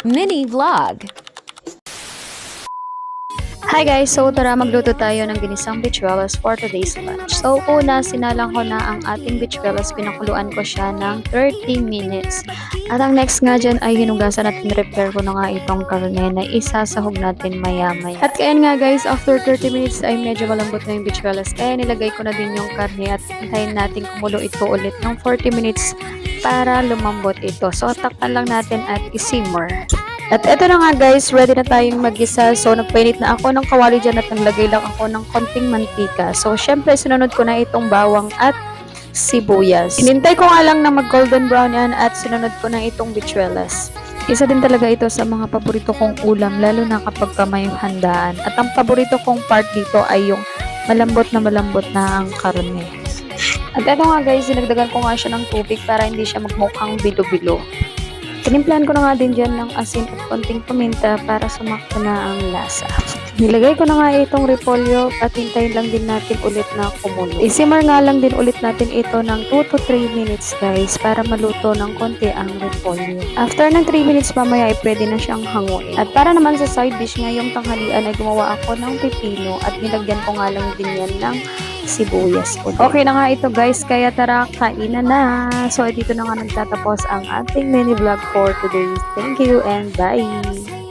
Mini vlog. Hi guys! So tara magluto tayo ng ginisang bichuelas for today's lunch. So una, sinalang ko na ang ating bichuelas, pinakuluan ko siya ng 30 minutes. At ang next nga dyan ay hinugasan at prepare ko na nga itong karne na isasahog natin maya-maya. At kaya nga guys, after 30 minutes ay medyo malambot na yung bichuelas, kaya nilagay ko na din yung karne at hintayin natin kumulo ito ulit ng 40 minutes para lumambot ito. So takpan lang natin at isimmer. At eto na nga guys, ready na tayong magisa. So nagpainit na ako ng kawali dyan at naglagay lang ako ng konting mantika. So syempre sinunod ko na itong bawang at sibuyas. Inintay ko nga lang na mag golden brown yan at sinunod ko na itong bichuelas. Isa din talaga ito sa mga paborito kong ulam, lalo na kapag may handaan. At ang paborito kong part dito ay yung malambot na ang karne. At eto nga guys, sinagdagan ko nga siya ng tubig para hindi siya magmukhang bilo-bilo. Tinimplahan ko na nga din dyan ng asin at konting paminta para sumakto na ang lasa. Nilagay ko na nga itong repolyo at hintayin lang din natin ulit na kumulo. Isimmer nga lang din ulit natin ito ng 2 to 3 minutes guys para maluto ng konti ang repolyo. After ng 3 minutes mamaya ay pwede na siyang hanguin. At para naman sa side dish ngayong tanghalian ay gumawa ako ng pipino at nilagyan ko nga lang din yan ng sibuyas ko. Okay na nga ito guys, kaya tara kainan na. So dito na nga nagtatapos ang ating mini vlog for today. Thank you and bye!